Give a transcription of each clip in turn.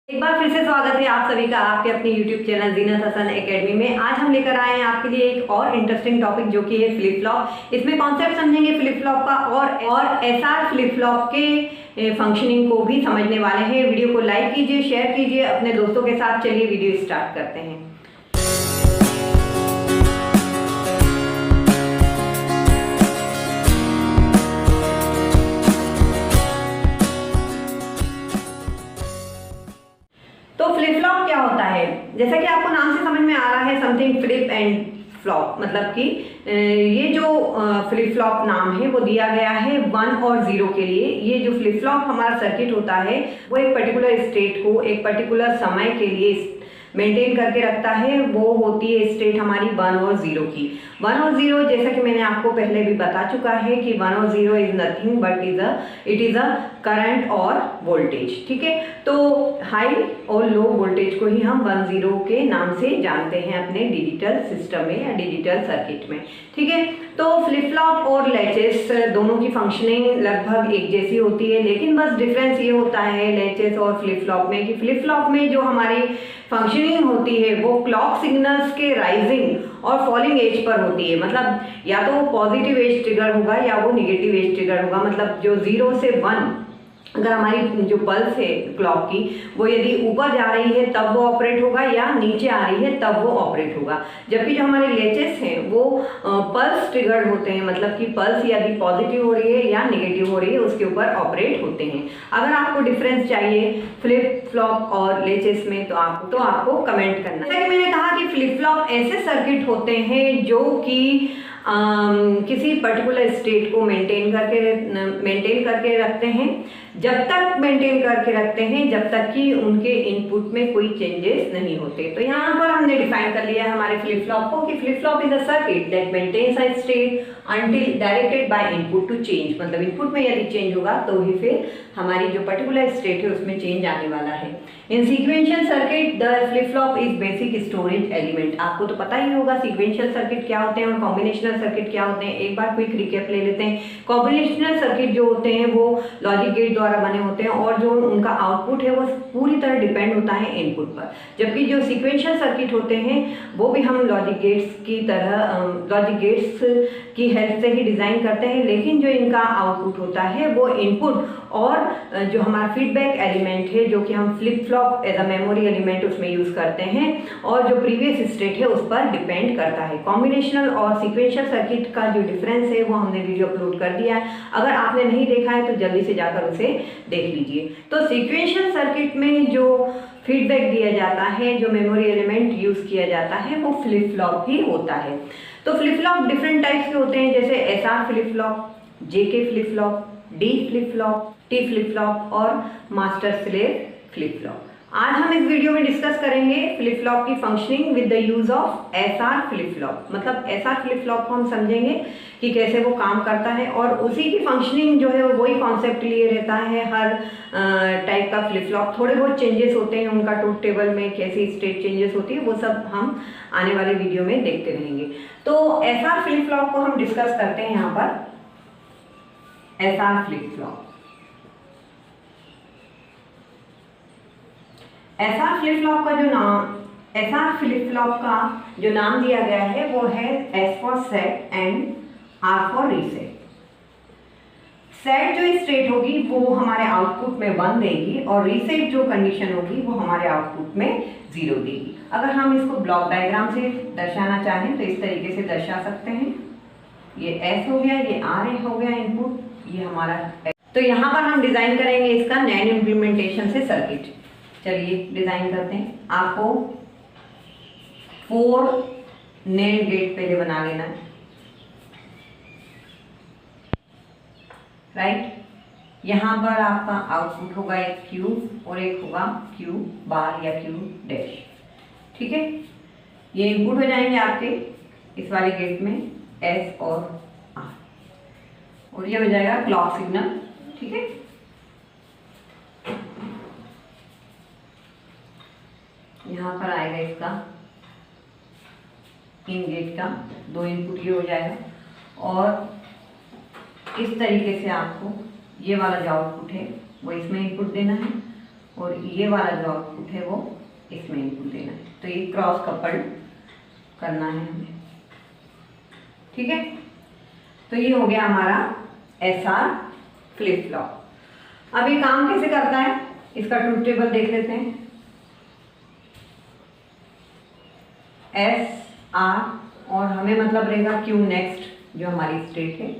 एक बार फिर से स्वागत है आप सभी का आपके अपने YouTube चैनल जीनत हसन एकेडमी में। आज हम लेकर आए हैं आपके लिए एक और इंटरेस्टिंग टॉपिक जो कि है फ्लिप फ्लॉप। इसमें कॉन्सेप्ट समझेंगे फ्लिप फ्लॉप का और एसआर फ्लिप फ्लॉप के फंक्शनिंग को भी समझने वाले हैं। वीडियो को लाइक कीजिए, शेयर कीजिए अपने दोस्तों के साथ। चलिए वीडियो स्टार्ट करते हैं। तो फ्लिप फ्लॉप क्या होता है? जैसा कि आपको नाम से समझ में आ रहा है, समथिंग फ्लिप एंड फ्लॉप, मतलब कि ये जो फ्लिप फ्लॉप नाम है वो दिया गया है 1 और 0 के लिए। ये जो फ्लिप फ्लॉप हमारा सर्किट होता है वो एक पर्टिकुलर स्टेट को एक पर्टिकुलर समय के लिए मेंटेन करके रखता है। वो होती है स्टेट हमारी 1 और 0 की। 1 और 0 जैसा कि मैंने आपको पहले भी बता चुका है कि 1 और 0 is nothing but it is a current और वोल्टेज। ठीक है, तो हाई और लो वोल्टेज को ही हम 1 0 के नाम से जानते हैं अपने डिजिटल सिस्टम में या डिजिटल सर्किट में। ठीक है, तो फ्लिप फ्लॉप और लैचेस दोनों की फंक्शनिंग लगभग एक जैसी होती है, लेकिन बस डिफरेंस ये होता है लैचेस और फ्लिप फ्लॉप में कि फ्लिप फ्लॉप में जो हमारी फंक्शनिंग होती है वो क्लॉक सिग्नल्स के राइजिंग और फॉलिंग एज पर होती है। मतलब या तो वो पॉजिटिव एज ट्रिगर होगा या वो निगेटिव एज ट्रिगर होगा। मतलब जो 0 से 1 अगर हमारी जो पल्स है क्लॉक की वो यदि ऊपर जा रही है तब वो ऑपरेट होगा, या नीचे आ रही है तब वो ऑपरेट होगा। जबकि जो हमारे लेचेस हैं वो पल्स ट्रिगर्ड होते हैं, मतलब कि पल्स यदि पॉजिटिव हो रही है या नेगेटिव हो रही है उसके ऊपर ऑपरेट होते हैं। अगर आपको डिफरेंस चाहिए फ्लिप फ्लॉप और लेचेस में तो आपको कमेंट करना है। जैसा कि मैंने कहा कि फ्लिप फ्लॉप ऐसे सर्किट होते हैं जो कि किसी पर्टिकुलर स्टेट को मेंटेन करके रखते हैं। जब तक मेंटेन करके रखते हैं जब तक कि उनके इनपुट में कोई चेंजेस नहीं होते। तो यहाँ पर हमने डिफाइन कर लिया है हमारे फ्लिप फ्लॉप को कि flip flop is a circuit that maintains a state until directed by input to change. मतलब इनपुट में यदि चेंज होगा तो ही फिर हमारी जो पर्टिकुलर स्टेट है उसमें चेंज आने वाला है। In sequential circuit the flip flop is basic storage element. आपको तो पता ही होगा सीक्वेंशियल सर्किट क्या होते हैं और कॉम्बिनेशनल सर्किट क्या होते हैं। एक बार क्विक रिकैप ले लेते हैं। कॉम्बिनेशनल सर्किट जो होते हैं वो लॉजिक गेट द्वारा बने होते हैं और जो उनका आउटपुट है वो पूरी तरह डिपेंड होता है इनपुट पर। जबकि जो सीक्वेंशियल सर्किट होते हैं वो भी हम लॉजिक गेट्स की हेल्प से ही डिजाइन करते हैं, लेकिन जो इनका आउटपुट होता है वो इनपुट और जो हमारा फीडबैक एलिमेंट है जो कि हम flip flop as a memory element उसमें यूज करते हैं और जो प्रीवियस स्टेट है उस पर डिपेंड करता है। कॉम्बिनेशनल और सीक्वेंशियल सर्किट का जो डिफरेंस है वो हमने वीडियो अपलोड कर दिया है। अगर आपने नहीं देखा है तो जल्दी से जाकर उसे देख लीजिए। तो सीक्वेंशियल सर्किट में जो फीडबैक दिया जाता है, जो मेमोरी एलिमेंट यूज किया जाता है वो फ्लिप फ्लॉप ही होता है। तो फ्लिप फ्लॉप डिफरेंट टाइप्स के होते हैं, जैसे SR flip flop, JK flip flop, D flip flop, T flip flop और मास्टर स्लेव फ्लिप फ्लॉप। आज हम इस वीडियो में डिस्कस करेंगे फ्लिप फ्लॉप की functioning with the use of SR flip flop. मतलब एसआर फ्लिप फ्लॉप को हम समझेंगे कि कैसे वो काम करता है और उसी की फंक्शनिंग जो है वही कॉन्सेप्ट लिए रहता है। हर टाइप का फ्लिप फ्लॉप थोड़े बहुत चेंजेस होते हैं, उनका ट्रूथ टेबल में कैसी स्टेट चेंजेस होती है वो सब हम आने वाले वीडियो में देखते रहेंगे। तो एसआर फ्लिप फ्लॉप को हम डिस्कस करते हैं यहाँ पर। SR flip flop, SR flip flop का जो नाम दिया गया है वो है S for set and R for reset. Set जो स्टेट होगी वो हमारे आउटपुट में 1 देगी और रीसेट जो कंडीशन होगी वो हमारे आउटपुट में 0 देगी। अगर हम इसको ब्लॉक डायग्राम से दर्शाना चाहें तो इस तरीके से दर्शा सकते हैं। ये एस हो गया, ये आर हो गया इनपुट, ये हमारा। तो यहाँ पर हम डिजाइन करेंगे इसका नैन इम्प्लीमेंटेशन से सर्किट। चलिए डिजाइन करते हैं। आपको 4 नेट गेट पहले बना लेना है, राइट। यहाँ पर आपका आउटपुट होगा एक Q और एक होगा Q बार या Q डैश। ठीक है, ये इनपुट हो जाएंगे आपके इस वाले गेट में S और R और ये हो जाएगा क्लॉक सिग्नल। ठीक है, यहाँ पर आएगा इसका इन गेट का 2 इनपुट ये हो जाएगा और इस तरीके से आपको ये वाला जो आउटपुट है वो इसमें इनपुट देना है और ये वाला जो आउटपुट है वो इसमें इनपुट देना है। तो ये क्रॉस कपल्ड करना है हमें, ठीक है। तो ये हो गया हमारा SR फ्लिप फ्लॉप। अब ये काम कैसे करता है इसका ट्रूथ टेबल देख लेते हैं। SR और हमें मतलब रहेगा Q नेक्स्ट जो हमारी स्टेट है।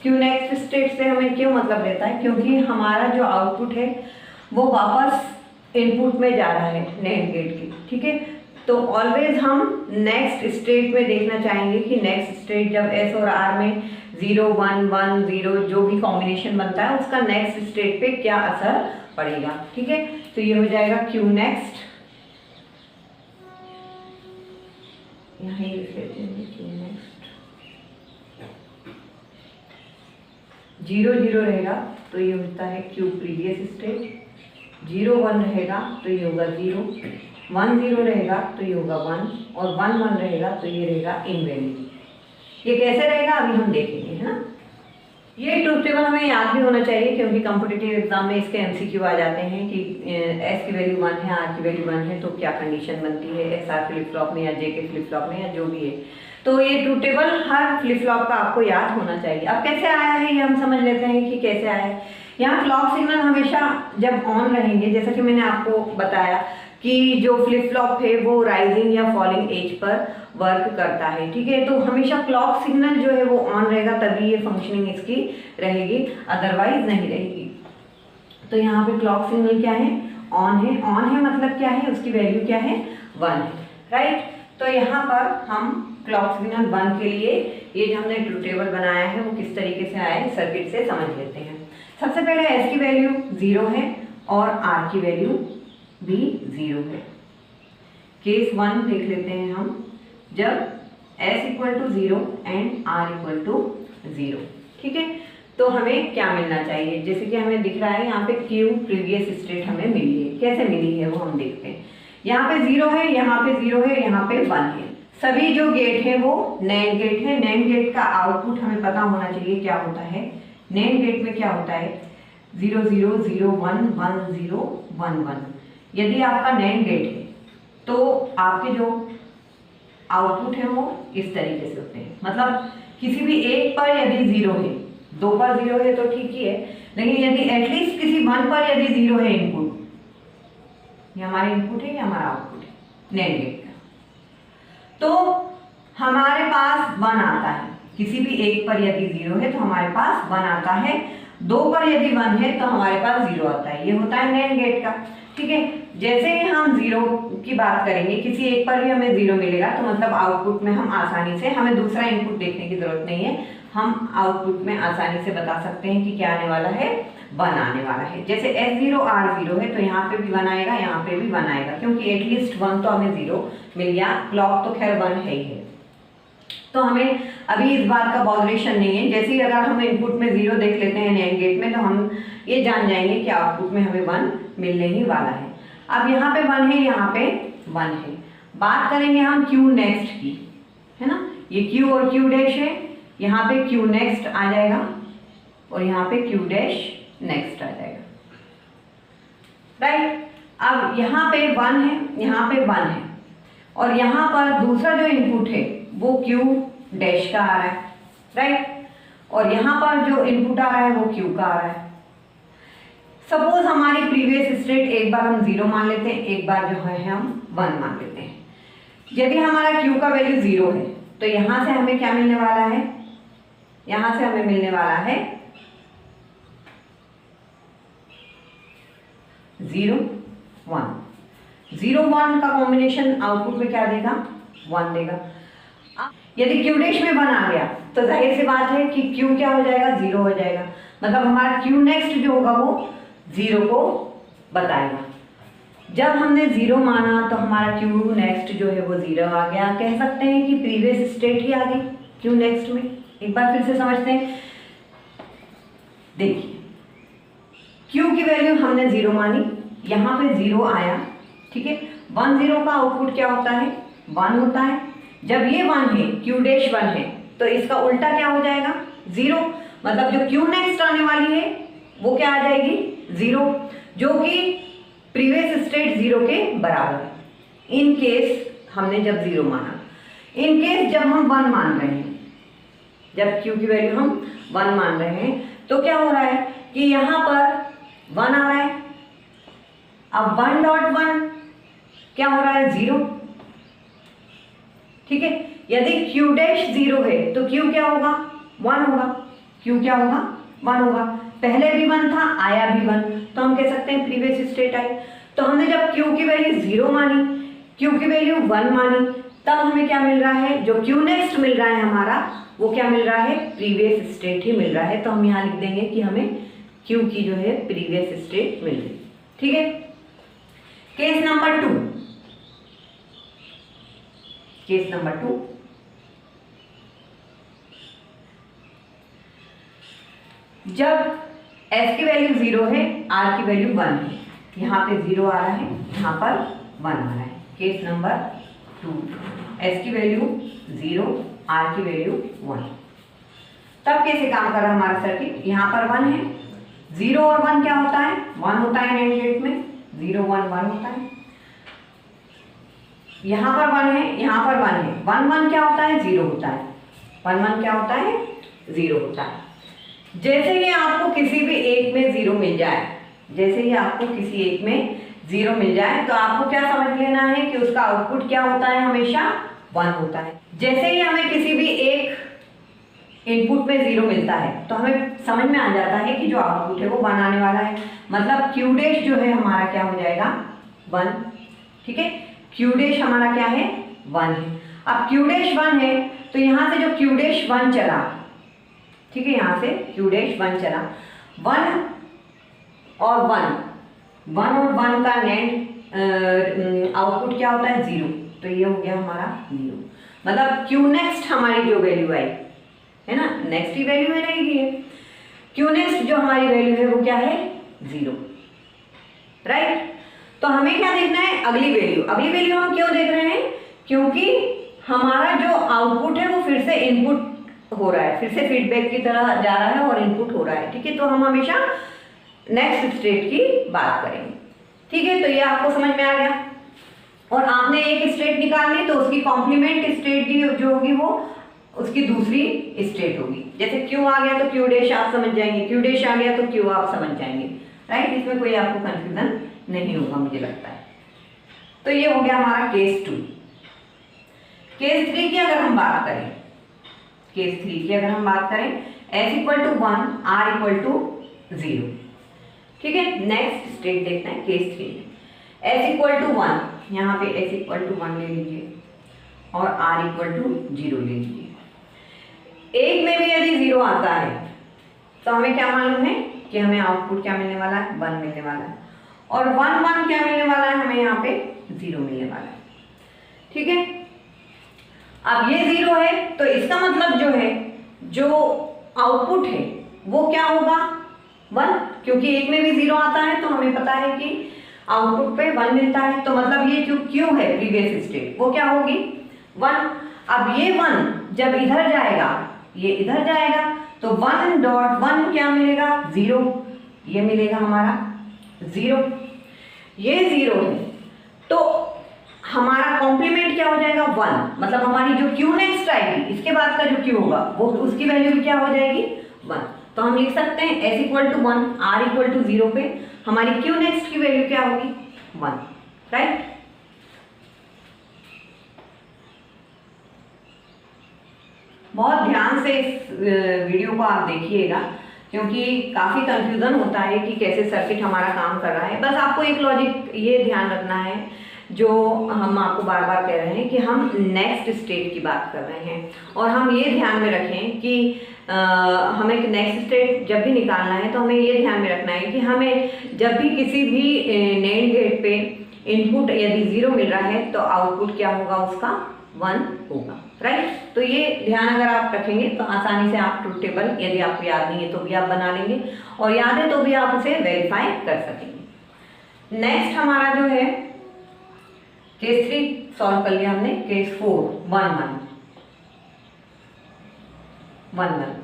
Q नेक्स्ट स्टेट से हमें क्यों मतलब रहता है, क्योंकि हमारा जो आउटपुट है वो वापस इनपुट में जा रहा है NAND गेट की, ठीक है। तो ऑलवेज हम नेक्स्ट स्टेट में देखना चाहेंगे कि नेक्स्ट स्टेट जब S और R में 0 1 1 0 जो भी कॉम्बिनेशन बनता है उसका नेक्स्ट स्टेट पे क्या असर पड़ेगा, ठीक है। तो ये हो जाएगा Q नेक्स्ट, यहाँ ही लिख लेते हैं Q नेक्स्ट। 0 0 रहेगा तो ये होता है Q प्रीवियस स्टेट, 0 1 रहेगा तो ये होगा 0, 1 0 रहेगा तो ये होगा 1 और 1 1 रहेगा तो ये रहेगा इनवैलिड। ये कैसे रहेगा अभी हम देखेंगे, है ना। ये ट्रूथ टेबल हमें याद भी होना चाहिए क्योंकि कॉम्पिटिटिव एग्जाम में इसके MCQ आ जाते हैं कि S की वैल्यू 1 है, R की वैल्यू 1 है तो क्या कंडीशन बनती है SR फ्लिप फ्लॉप में या J के फ्लिप फ्लॉप में या जो भी है। तो ये ट्रूथ टेबल हर फ्लिप फ्लॉप का आपको याद होना चाहिए। अब कैसे आया है ये हम समझ लेते हैं कि कैसे आया है। यहाँ क्लॉक सिग्नल हमेशा जब ऑन रहेंगे, जैसा कि मैंने आपको बताया कि जो फ्लिप फ्लॉप है वो राइजिंग या फॉलिंग एज पर वर्क करता है, ठीक है। तो हमेशा क्लॉक सिग्नल जो है वो ऑन रहेगा तभी ये फंक्शनिंग इसकी रहेगी, अदरवाइज नहीं रहेगी। तो यहाँ पे क्लॉक सिग्नल क्या है, ऑन है। ऑन है मतलब क्या है, उसकी वैल्यू क्या है, 1 है, राइट। तो यहाँ पर हम क्लॉक सिग्नल 1 के लिए ये जो हमने ट्रूथ टेबल बनाया है वो किस तरीके से आया है सर्किट से समझ लेते हैं। सबसे पहले S की वैल्यू 0 है और R की वैल्यू भी 0 है। केस 1 देख लेते हैं हम, जब S equal to 0 and R equal to 0, ठीक है। तो हमें क्या मिलना चाहिए, जैसे कि हमें दिख रहा है यहाँ पे Q प्रीवियस स्टेट हमें मिली है। कैसे मिली है वो हम देखते हैं। यहाँ पे 0 है, यहाँ पे 0 है, यहाँ पे 1 है। सभी जो गेट है वो NAND गेट है। NAND गेट का आउटपुट हमें पता होना चाहिए क्या होता है। NAND गेट में क्या होता है, 0 0 0 1 1 0 1 1। यदि आपका NAND गेट है तो आपके जो आउटपुट है वो इस तरीके से होते हैं। मतलब किसी भी एक पर यदि 0 है, 2 पर 0 है तो ठीक ही है, लेकिन यदि एटलीस्ट किसी 1 पर यदि 0 है इनपुट, ये हमारा इनपुट है, ये हमारा आउटपुट है NAND गेट का, तो हमारे पास 1 आता है। किसी भी एक पर यदि 0 है तो हमारे पास 1 आता है, 2 पर यदि 1 है तो हमारे पास 0 आता है। ये होता है NAND गेट का, ठीक है। जैसे ही हम 0 की बात करेंगे, किसी एक पर भी हमें 0 मिलेगा तो मतलब आउटपुट में हम आसानी से, हमें दूसरा इनपुट देखने की जरूरत नहीं है, हम आउटपुट में आसानी से बता सकते हैं कि क्या आने वाला है, 1 आने वाला है। जैसे S0 R0 है तो यहाँ पे भी 1 आएगा, यहाँ पे भी 1 आएगा, क्योंकि एटलीस्ट 1 तो हमें 0 मिल गया। क्लॉक तो खैर 1 है ही है, तो हमें अभी इस बात का बॉदरेशन नहीं है। जैसे ही अगर हम इनपुट में 0 देख लेते हैं NAND गेट में तो हम ये जान जाएंगे कि आउटपुट में हमें 1 मिलने ही वाला है। अब यहाँ पे 1 है, यहाँ पे 1 है। बात करेंगे हम Q नेक्स्ट की, है ना। ये Q और Q डैश है, यहाँ पे Q नेक्स्ट आ जाएगा और यहाँ पे Q डैश नेक्स्ट आ जाएगा, राइट। अब यहाँ पे 1 है, यहाँ पे 1 है और यहाँ पर दूसरा जो इनपुट है वो Q डैश का आ रहा है, राइट। और यहाँ पर जो इनपुट आ रहा है वो Q का आ रहा है। सपोज हमारी प्रीवियस स्टेट एक बार हम 0 मान लेते हैं, एक बार जो है हम 1 मान लेते हैं। यदि हमारा Q का वैल्यू 0 है तो यहाँ से हमें क्या मिलने वाला है, यहाँ से हमें मिलने वाला है 0 1। 0 1 का कॉम्बिनेशन आउटपुट में क्या देगा, 1 देगा। यदि Q डैश में 1 आ गया तो जाहिर सी बात है कि Q क्या हो जाएगा, 0 हो जाएगा। मतलब हमारा Q नेक्स्ट जो होगा वो 0 को बताएगा। जब हमने 0 माना तो हमारा Q नेक्स्ट जो है वो 0 आ गया। कह सकते हैं कि प्रीवियस स्टेट ही आ गई Q नेक्स्ट में। एक बार फिर से समझते हैं। देखिए Q की वैल्यू हमने 0 मानी, यहाँ पे 0 आया, ठीक है। 1 0 का आउटपुट क्या होता है, 1 होता है। जब ये 1 है, Q डैश 1 है, तो इसका उल्टा क्या हो जाएगा, 0। मतलब जो Q नेक्स्ट आने वाली है वो क्या आ जाएगी, 0, जो कि प्रीवियस स्टेट 0 के बराबर है। इन केस हमने जब 0 माना, इन केस जब हम 1 मान रहे हैं, जब Q की वैल्यू हम 1 मान रहे हैं, तो क्या हो रहा है कि यहाँ पर 1 आ रहा है। अब 1.1 क्या हो रहा है, 0। ठीक है, यदि Q डैश 0 है तो Q क्या होगा, 1 होगा। Q क्या होगा, 1 होगा। पहले भी 1 था, आया भी 1, तो हम कह सकते हैं प्रीवियस स्टेट आई। तो हमने जब Q की वैल्यू 0 मानी, Q की वैल्यू 1 मानी, तब हमें क्या मिल रहा है, जो Q नेक्स्ट मिल रहा है हमारा, वो क्या मिल रहा है, प्रीवियस स्टेट ही मिल रहा है। तो हम यहाँ लिख देंगे कि हमें Q की जो है प्रीवियस स्टेट मिल गई। ठीक है, केस नंबर 2, केस नंबर 2, जब S की वैल्यू 0 है, R की वैल्यू 1 है, यहाँ पे 0 आ रहा है, यहाँ पर 1 आ रहा है। केस नंबर 2, S की वैल्यू 0, R की वैल्यू 1। तब कैसे काम कर रहा है हमारा सर्किट, यहाँ पर 1 है, 0 और 1 क्या होता है, 1 होता है NAND गेट में, 0 1 1 होता है। यहाँ पर 1 है, यहाँ पर 1 है, 1 1 क्या होता है, 0 होता है, 1 1 क्या होता है, 0 होता है। जैसे ही आपको किसी भी एक में 0 मिल जाए, जैसे ही आपको किसी एक में 0 मिल जाए, तो आपको क्या समझ लेना है कि उसका आउटपुट क्या होता है, हमेशा 1 होता है। जैसे ही हमें किसी भी एक इनपुट में 0 मिलता है, तो हमें समझ में आ जाता है कि जो आउटपुट है वो 1 आने वाला है। मतलब Q डैश जो है हमारा क्या हो जाएगा, 1। ठीक है, Q डैश हमारा क्या है, 1 है। अब Q डैश 1 है, तो यहाँ से जो Q डैश 1 चला, ठीक है, यहाँ से Q डैश 1 चला, 1 और 1 का NAND आउटपुट क्या होता है, 0। तो ये हो गया हमारा 0। मतलब Q नेक्स्ट हमारी जो वैल्यू आई है ना, नेक्स्ट की वैल्यू है रहेगी है, Q नेक्स्ट जो हमारी वैल्यू है वो क्या है, 0। राइट। तो हमें क्या देखना है, अगली वैल्यू। अगली वैल्यू हम क्यों देख रहे हैं, क्योंकि हमारा जो आउटपुट है वो फिर से इनपुट हो रहा है, फिर से फीडबैक की तरह जा रहा है और इनपुट हो रहा है। ठीक है, तो हम हमेशा नेक्स्ट स्टेट की बात करेंगे। ठीक है, तो ये आपको समझ में आ गया। और आपने एक स्टेट निकाल ली, तो उसकी कॉम्प्लीमेंट स्टेट जो होगी वो उसकी दूसरी स्टेट होगी। जैसे Q आ गया तो Q डैश आप समझ जाएंगे, Q डैश आ गया तो Q आप समझ जाएंगे। राइट, इसमें कोई आपको कंफ्यूजन नहीं होगा मुझे लगता है। तो ये हो गया हमारा केस 2। केस 3 की अगर हम बात करें, केस 3 की अगर हम बात करें, S equal to 1, R equal to 0। ठीक है, नेक्स्ट स्टेट देखते हैं केस 3 में। S इक्वल टू 1, यहाँ पे S इक्वल टू 1 ले लीजिए और R इक्वल टू 0 ले लीजिए। एक में भी यदि 0 आता है तो हमें क्या मालूम है कि हमें आउटपुट क्या मिलने वाला है, 1 मिलने वाला है। और 1 1 क्या मिलने वाला है, हमें यहाँ पे 0 मिलने वाला है। ठीक है, अब ये 0 है तो इसका मतलब जो है, जो आउटपुट है वो क्या होगा, 1, क्योंकि एक में भी 0 आता है तो हमें पता है कि आउटपुट पे 1 मिलता है। तो मतलब ये जो Q है प्रीवियस स्टेट वो क्या होगी, 1। अब ये 1 जब इधर जाएगा, ये इधर जाएगा, तो 1.1 क्या मिलेगा, 0। ये मिलेगा हमारा 0, ये 0 है, तो हमारा कॉम्प्लीमेंट क्या हो जाएगा, 1। मतलब हमारी जो Q नेक्स्ट आएगी, इसके बाद का जो Q होगा वो उसकी वैल्यू भी क्या हो जाएगी, 1। तो हम लिख सकते हैं S equal to 1, R equal to 0 पे हमारी Q नेक्स्ट की वैल्यू क्या होगी, 1। राइट। बहुत ध्यान से इस वीडियो को आप देखिएगा, क्योंकि काफ़ी कंफ्यूजन होता है कि कैसे सर्किट हमारा काम कर रहा है। बस आपको एक लॉजिक ये ध्यान रखना है, जो हम आपको बार बार कह रहे हैं कि हम नेक्स्ट स्टेट की बात कर रहे हैं, और हम ये ध्यान में रखें कि हमें नेक्स्ट स्टेट जब भी निकालना है तो हमें ये ध्यान में रखना है कि हमें जब भी किसी भी NAND गेट पे इनपुट यदि 0 मिल रहा है तो आउटपुट क्या होगा, उसका 1 होगा। राइट। तो ये ध्यान अगर आप रखेंगे तो आसानी से आप ट्रूथ टेबल, यदि आपको याद नहीं है तो भी आप बना लेंगे, और याद है तो भी आप उसे वेरीफाई कर सकेंगे। नेक्स्ट हमारा जो है केस 3 सॉल्व कर लिया हमने, केस 4 1 1 1 1,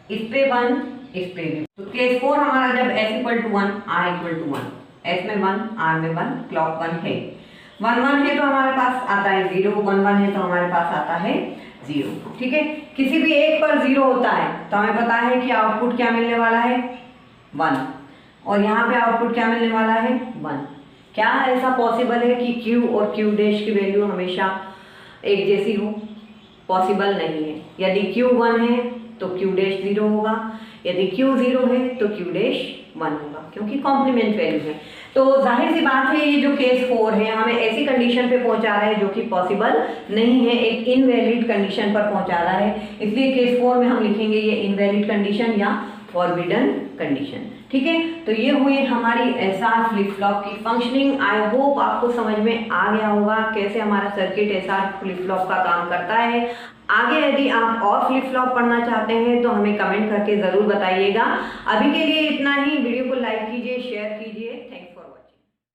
इस पे 1, इस पे भी। तो केस 4 हमारा जब S equal to 1, R equal to 1, S में 1, आर में 1, क्लॉक 1 है। 1 1 है तो हमारे पास आता है 0, 1 1 है तो हमारे पास आता है 0। ठीक है, किसी भी एक पर 0 होता है तो हमें पता है कि आउटपुट क्या मिलने वाला है 1, और यहाँ पे आउटपुट क्या मिलने वाला है 1। क्या ऐसा पॉसिबल है कि Q और Q डैश की वैल्यू हमेशा एक जैसी हो? पॉसिबल नहीं है। यदि Q 1 है तो Q डैश 0 होगा, यदि Q 0 है तो Q डैश 1 होगा, क्योंकि कॉम्प्लीमेंट वैल्यू है। तो जाहिर सी बात है, ये जो केस 4 है हमें ऐसी कंडीशन पे पहुंचा रहा है जो कि पॉसिबल नहीं है, एक इनवैलिड कंडीशन पर पहुंचा रहा है। इसलिए केस 4 में हम लिखेंगे ये इनवैलिड कंडीशन या फॉरबिडन कंडीशन। ठीक है, तो ये हुई हमारी एसआर फ्लिप फ्लॉप की फंक्शनिंग। आई होप आपको समझ में आ गया होगा कैसे हमारा सर्किट एसआर फ्लिप फ्लॉप का काम करता है। आगे यदि आप और फ्लिप फ्लॉप पढ़ना चाहते हैं तो हमें कमेंट करके ज़रूर बताइएगा। अभी के लिए इतना ही। वीडियो को लाइक कीजिए, शेयर